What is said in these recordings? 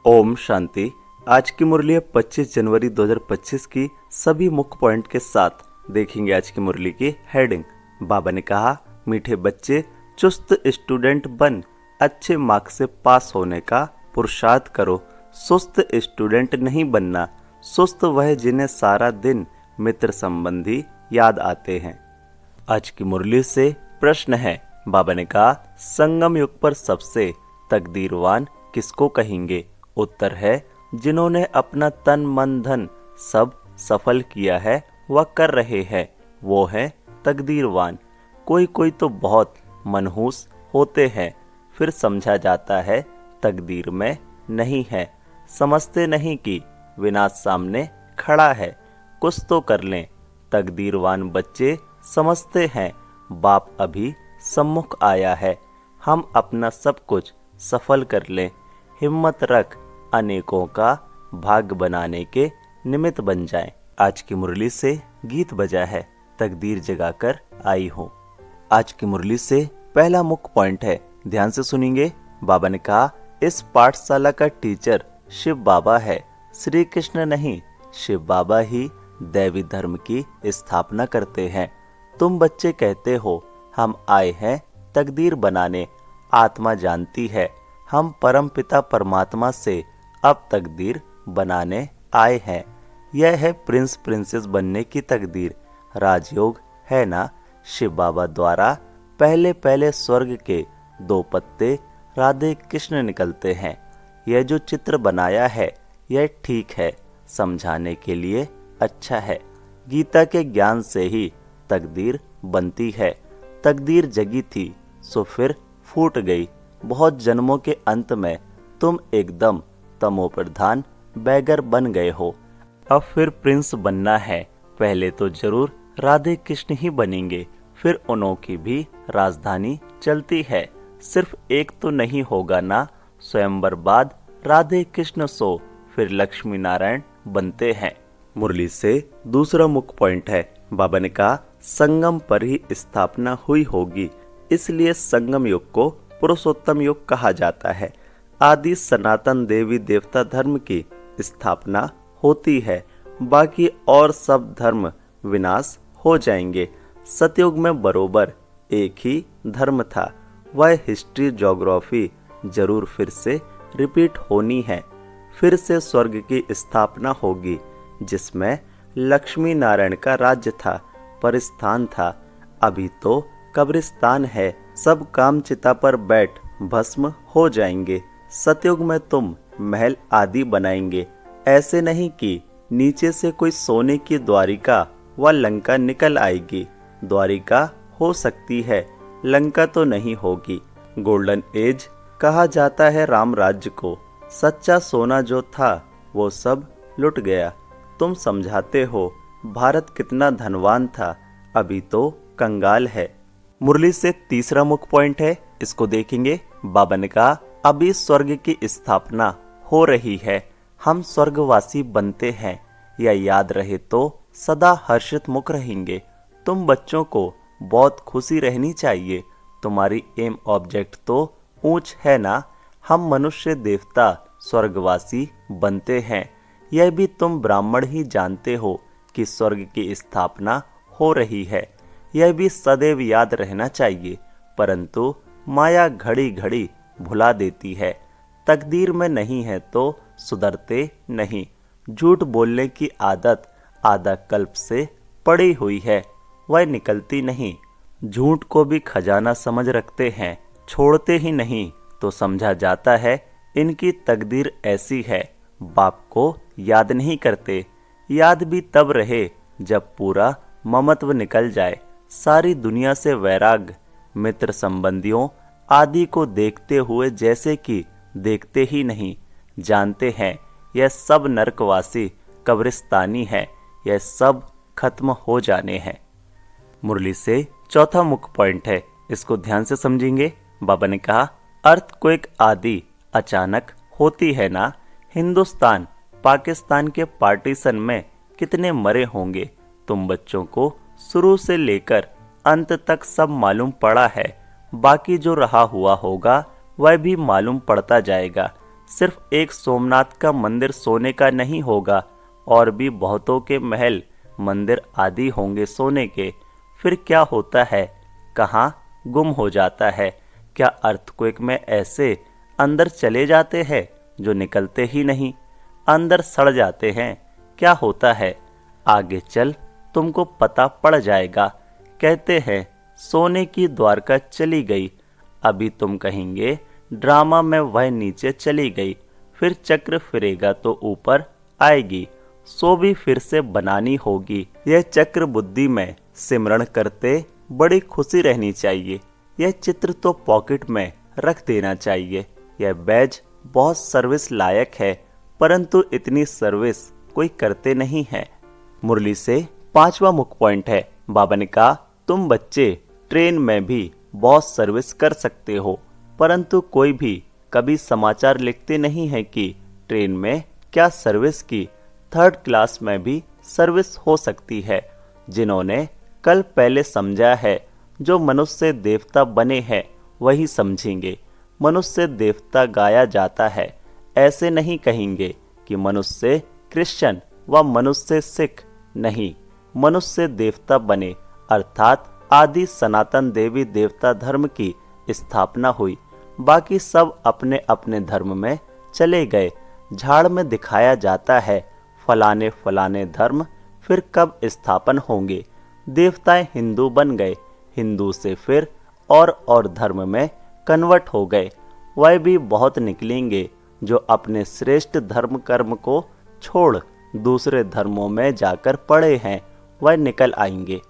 ओम शांति। आज की मुरली है 25 जनवरी 2025 की सभी मुख्य पॉइंट के साथ। देखेंगे आज की मुरली की हेडिंग। बाबा ने कहा, मीठे बच्चे चुस्त स्टूडेंट बन अच्छे मार्क्स से पास होने का पुरुषार्थ करो। सुस्त स्टूडेंट नहीं बनना। सुस्त वह जिन्हें सारा दिन मित्र संबंधी याद आते हैं। आज की मुरली से प्रश्न है। बाबा ने कहा, संगम युग पर सबसे तकदीरवान किसको कहेंगे? उत्तर है, जिन्होंने अपना तन मन धन सब सफल किया है व कर रहे हैं, वो है तकदीरवान। कोई कोई तो बहुत मनहूस होते हैं, फिर समझा जाता है तकदीर में नहीं है। समझते नहीं कि विनाश सामने खड़ा है। कुछ तो कर लें। तकदीरवान बच्चे समझते हैं बाप अभी सम्मुख आया है, हम अपना सब कुछ सफल कर लें। हिम्मत रख, अनेकों का भाग्य बनाने के निमित्त बन जाएं। आज की मुरली से गीत बजा है, तकदीर जगाकर आई हूँ। आज की मुरली से पहला मुख्य पॉइंट है, ध्यान से सुनेंगे। बाबा ने कहा, इस पाठशाला का टीचर शिव बाबा है, श्री कृष्ण नहीं। शिव बाबा ही दैवी धर्म की स्थापना करते हैं। तुम बच्चे कहते हो हम आए हैं तकदीर बनाने। आत्मा जानती है हम परम पिता परमात्मा से अब तकदीर बनाने आए हैं। यह है प्रिंस प्रिंसेस बनने की तकदीर। राजयोग है ना। शिव बाबा द्वारा पहले पहले स्वर्ग के 2 पत्ते राधे कृष्ण निकलते हैं। यह जो चित्र बनाया है यह ठीक है, समझाने के लिए अच्छा है। गीता के ज्ञान से ही तकदीर बनती है। तकदीर जगी थी सो फिर फूट गई। बहुत जन्मों के अंत में तुम एकदम तमो प्रधान बैगर बन गए हो। अब फिर प्रिंस बनना है। पहले तो जरूर राधे कृष्ण ही बनेंगे, फिर उन्हों की भी राजधानी चलती है। सिर्फ एक तो नहीं होगा ना। स्वयंवर बाद राधे कृष्ण सो फिर लक्ष्मी नारायण बनते हैं। मुरली से दूसरा मुख्य पॉइंट है। बाबा ने कहा, संगम पर ही स्थापना हुई होगी, इसलिए संगम युग को पुरुषोत्तम युग कहा जाता है। आदि सनातन देवी देवता धर्म की स्थापना होती है, बाकी और सब धर्म विनाश हो जाएंगे। सतयुग में बरोबर एक ही धर्म था। वह हिस्ट्री ज्योग्राफी जरूर फिर से रिपीट होनी है। फिर से स्वर्ग की स्थापना होगी, जिसमें लक्ष्मी नारायण का राज्य था, परिस्थान था। अभी तो कब्रिस्तान है। सब काम चिता पर बैठ भस्म हो जाएंगे। सतयुग में तुम महल आदि बनाएंगे। ऐसे नहीं कि नीचे से कोई सोने की द्वारिका व लंका निकल आएगी। द्वारिका हो सकती है, लंका तो नहीं होगी। गोल्डन एज कहा जाता है राम राज्य को। सच्चा सोना जो था वो सब लुट गया। तुम समझाते हो भारत कितना धनवान था, अभी तो कंगाल है। मुरली से तीसरा मुख्य पॉइंट है, इसको देखेंगे। बाबा ने कहा, अभी स्वर्ग की स्थापना हो रही है, हम स्वर्गवासी बनते हैं। यह याद रहे तो सदा हर्षित मुख रहेंगे। तुम बच्चों को बहुत खुशी रहनी चाहिए। तुम्हारी एम ऑब्जेक्ट तो ऊंच है ना। हम मनुष्य देवता स्वर्गवासी बनते हैं। यह भी तुम ब्राह्मण ही जानते हो कि स्वर्ग की स्थापना हो रही है। यह भी सदैव याद रहना चाहिए, परंतु माया घड़ी घड़ी भुला देती है। तकदीर में नहीं है तो सुधरते नहीं। झूठ बोलने की आदत आधा कल्प से पड़ी हुई है, वह निकलती नहीं। झूठ को भी खजाना समझ रखते हैं, छोड़ते ही नहीं। तो समझा जाता है इनकी तकदीर ऐसी है। बाप को याद नहीं करते। याद भी तब रहे जब पूरा ममत्व निकल जाए। सारी दुनिया से वैराग्य, मित्र संबंधियों आदि को देखते हुए जैसे कि देखते ही नहीं। जानते हैं यह सब नरकवासी कब्रिस्तानी है, यह सब खत्म हो जाने हैं। मुरली से चौथा मुख्य पॉइंट है, इसको ध्यान से समझेंगे। बाबा ने कहा, अर्थक्वेक आदि अचानक होती है ना। हिंदुस्तान पाकिस्तान के पार्टीशन में कितने मरे होंगे, तुम बच्चों को शुरू से लेकर अंत तक सब मालूम पड़ा है। बाकी जो रहा हुआ होगा वह भी मालूम पड़ता जाएगा। सिर्फ एक सोमनाथ का मंदिर सोने का नहीं होगा, और भी बहुतों के महल, मंदिर आदि होंगे सोने के। फिर क्या होता है, कहाँ गुम हो जाता है? क्या अर्थक्वेक में ऐसे अंदर चले जाते हैं जो निकलते ही नहीं, अंदर सड़ जाते हैं? क्या होता है? आगे चल तुमको पता पड़ जाएगा। कहते हैं सोने की द्वारका चली गई, अभी तुम कहेंगे ड्रामा में वह नीचे चली गई। फिर चक्र फिरेगा तो ऊपर आएगी, सो भी फिर से बनानी होगी। यह चक्र बुद्धि में सिमरण करते बड़ी खुशी रहनी चाहिए। यह चित्र तो पॉकेट में रख देना चाहिए। यह बैज बहुत सर्विस लायक है, परंतु इतनी सर्विस कोई करते नहीं है। मुरली से 5वां मुख्य पॉइंट है, बाबा ने कहा तुम बच्चे ट्रेन में भी बहुत सर्विस कर सकते हो, परंतु कोई भी कभी समाचार लिखते नहीं है कि ट्रेन में क्या सर्विस की। 3rd क्लास में भी सर्विस हो सकती है। जिन्होंने कल पहले समझा है, जो मनुष्य देवता बने हैं वही समझेंगे। मनुष्य देवता गाया जाता है, ऐसे नहीं कहेंगे कि मनुष्य क्रिश्चियन व मनुष्य सिख, नहीं, मनुष्य देवता बने, अर्थात आदि सनातन देवी देवता धर्म की स्थापना हुई। बाकी सब अपने अपने धर्म में चले गए। झाड़ में दिखाया जाता है फलाने फलाने धर्म, फिर कब स्थापन होंगे। देवताएं हिंदू बन गए, हिंदू से फिर और धर्म में कन्वर्ट हो गए। वह भी बहुत निकलेंगे जो अपने श्रेष्ठ धर्म कर्म को छोड़ दूसरे धर्मों में जाकर पड़े हैं, वह निकल आएंगे।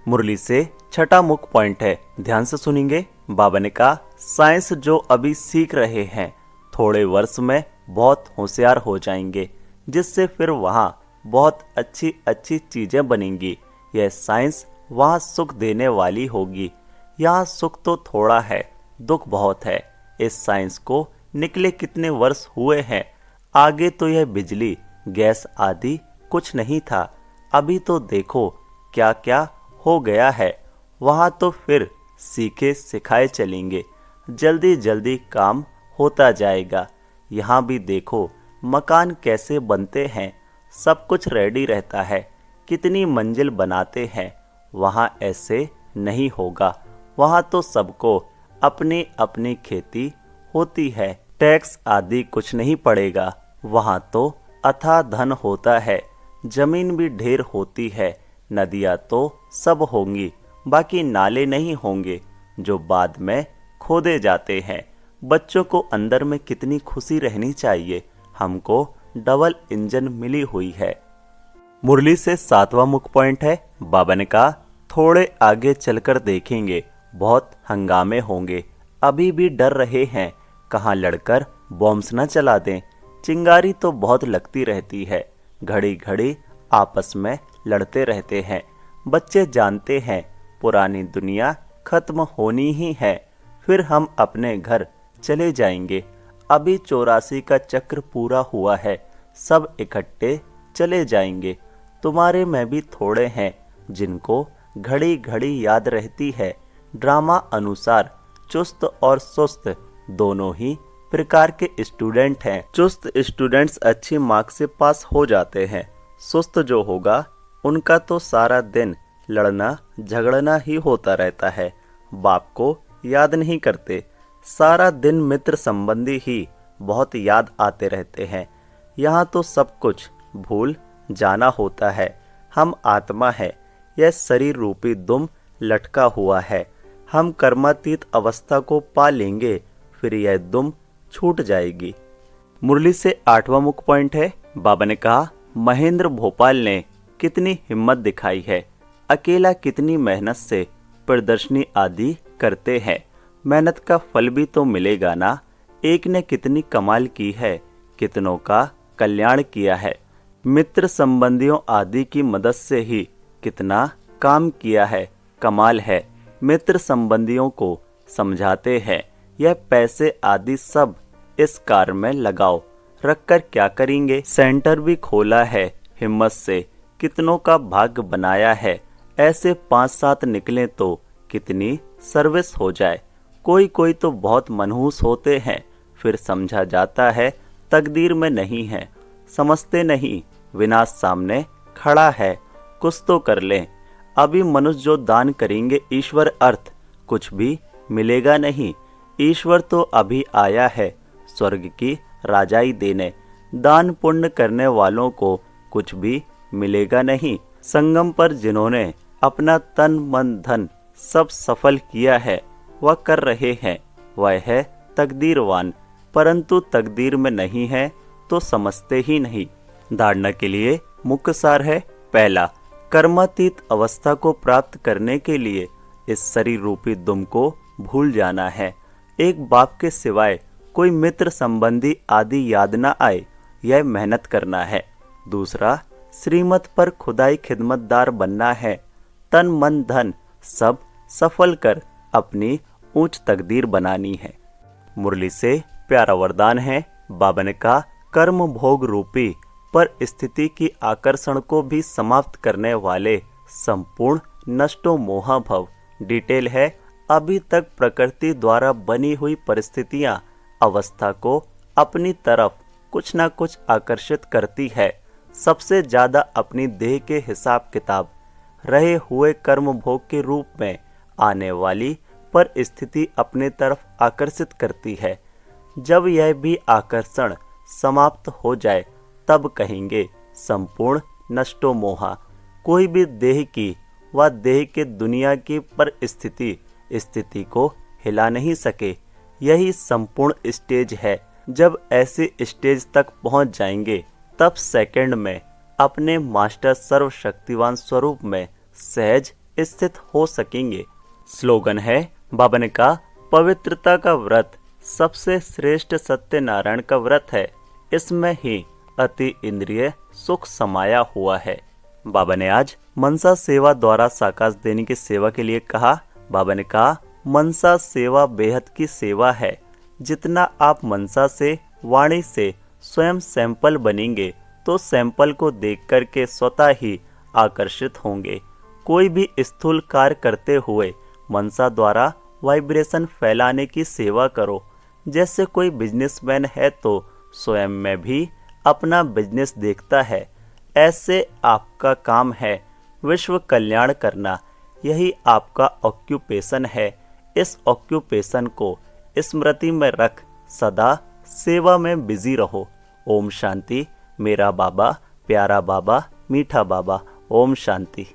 मुरली से 6ठा मुख्य पॉइंट है, ध्यान से सुनेंगे। बाबा ने कहा साइंस जो अभी सीख रहे हैं, थोड़े वर्ष में बहुत होशियार हो जाएंगे, जिससे फिर वहाँ बहुत अच्छी अच्छी चीजें बनेंगी। यह साइंस वहाँ सुख देने वाली होगी। यहाँ सुख तो थोड़ा है, दुख बहुत है। इस साइंस को निकले कितने वर्ष हुए हैं। आगे तो यह बिजली, गैस आदि कुछ नहीं था, अभी तो देखो क्या क्या हो गया है। वहाँ तो फिर सीखे सिखाए चलेंगे, जल्दी जल्दी काम होता जाएगा। यहाँ भी देखो मकान कैसे बनते हैं, सब कुछ रेडी रहता है, कितनी मंजिल बनाते हैं। वहाँ ऐसे नहीं होगा, वहाँ तो सबको अपनी अपनी खेती होती है, टैक्स आदि कुछ नहीं पड़ेगा। वहाँ तो अथाह धन होता है, जमीन भी ढेर होती है, नदियाँ तो सब होंगी, बाकी नाले नहीं होंगे जो बाद में खोदे जाते हैं। बच्चों को अंदर में कितनी खुशी रहनी चाहिए, हमको डबल इंजन मिली हुई है। मुरली से 7वां मुख्य पॉइंट है, बाबा ने कहा थोड़े आगे चलकर देखेंगे, बहुत हंगामे होंगे। अभी भी डर रहे हैं, कहाँ लड़कर बॉम्ब्स न चला दें। चिंगारी तो बहुत लगती रहती है, घड़ी घड़ी आपस में लड़ते रहते हैं। बच्चे जानते हैं पुरानी दुनिया खत्म होनी ही है, फिर हम अपने घर चले जाएंगे। अभी 84 का चक्र पूरा हुआ है, सब इकट्ठे चले जाएंगे। तुम्हारे में भी थोड़े हैं जिनको घड़ी घड़ी याद रहती है। ड्रामा अनुसार चुस्त और सुस्त दोनों ही प्रकार के स्टूडेंट हैं। चुस्त स्टूडेंट्स अच्छी मार्क्स से पास हो जाते हैं, सुस्त जो होगा उनका तो सारा दिन लड़ना झगड़ना ही होता रहता है, बाप को याद नहीं करते। सारा दिन मित्र संबंधी ही बहुत याद आते रहते हैं। यहाँ तो सब कुछ भूल जाना होता है। हम आत्मा है, यह शरीर रूपी दुम लटका हुआ है। हम कर्मातीत अवस्था को पा लेंगे, फिर यह दुम छूट जाएगी। मुरली से 8वां मुख्य पॉइंट है, बाबा ने कहा महेंद्र भोपाल ने कितनी हिम्मत दिखाई है, अकेला कितनी मेहनत से प्रदर्शनी आदि करते हैं। मेहनत का फल भी तो मिलेगा ना। एक ने कितनी कमाल की है, कितनों का कल्याण किया है। मित्र संबंधियों आदि की मदद से ही कितना काम किया है, कमाल है। मित्र संबंधियों को समझाते हैं, यह पैसे आदि सब इस कार में लगाओ, रखकर क्या करेंगे। सेंटर भी खोला है, हिम्मत से कितनों का भाग्य बनाया है। ऐसे 5-7 निकले तो कितनी सर्विस हो जाए। कोई कोई तो बहुत मनहूस होते हैं, फिर समझा जाता है तकदीर में नहीं है। समझते नहीं, विनाश सामने खड़ा है, कुछ तो कर लें। अभी मनुष्य जो दान करेंगे ईश्वर अर्थ, कुछ भी मिलेगा नहीं। ईश्वर तो अभी आया है स्वर्ग की राजाई देने। दान पुण्य करने वालों को कुछ भी मिलेगा नहीं। संगम पर जिन्होंने अपना तन मन धन सब सफल किया है, वह कर रहे हैं, वह है तकदीरवान। परंतु तकदीर में नहीं है तो समझते ही नहीं। धारणा के लिए मुख्य सार है, पहला, कर्मातीत अवस्था को प्राप्त करने के लिए इस शरीर रूपी दुम को भूल जाना है। एक बाप के सिवाय कोई मित्र संबंधी आदि याद न आए, यह मेहनत करना है। दूसरा, श्रीमत पर खुदाई खिदमतदार बनना है। तन मन धन सब सफल कर अपनी ऊंच तकदीर बनानी है। मुरली से प्यारा वरदान है। बाबा ने कहा, कर्म भोग रूपी पर स्थिति की आकर्षण को भी समाप्त करने वाले संपूर्ण नष्टो मोहा भव। डिटेल है, अभी तक प्रकृति द्वारा बनी हुई परिस्थितियां अवस्था को अपनी तरफ कुछ ना कुछ आकर्षित करती है। सबसे ज्यादा अपनी देह के हिसाब किताब रहे हुए कर्म भोग के रूप में आने वाली परिस्थिति अपने तरफ आकर्षित करती है। जब यह भी आकर्षण समाप्त हो जाए तब कहेंगे संपूर्ण नष्टो मोहा। कोई भी देह की व देह के दुनिया की परिस्थिति स्थिति को हिला नहीं सके। यही संपूर्ण स्टेज है। जब ऐसे स्टेज तक पहुंच जाएंगे तब सेकंड में अपने मास्टर सर्वशक्तिवान स्वरूप में सहज स्थित हो सकेंगे। स्लोगन है, बाबा ने कहा, पवित्रता का व्रत सबसे श्रेष्ठ सत्यनारायण का व्रत है। इसमें ही अति इंद्रिय सुख समाया हुआ है। बाबा ने आज मनसा सेवा द्वारा साकाश देने की सेवा के लिए कहा। बाबा ने कहा, मनसा सेवा बेहद की सेवा है। जितना आप मनसा से वाणी से स्वयं सैंपल बनेंगे तो सैंपल को देख करके स्वतः ही आकर्षित होंगे। कोई भी स्थूल कार्य करते हुए मनसा द्वारा वाइब्रेशन फैलाने की सेवा करो। जैसे कोई बिजनेसमैन है तो स्वयं में भी अपना बिजनेस देखता है, ऐसे आपका काम है विश्व कल्याण करना। यही आपका ऑक्यूपेशन है। इस ऑक्यूपेशन को स्मृति में रख सदा सेवा में बिजी रहो। ओम शांति। मेरा बाबा, प्यारा बाबा, मीठा बाबा। ओम शांति।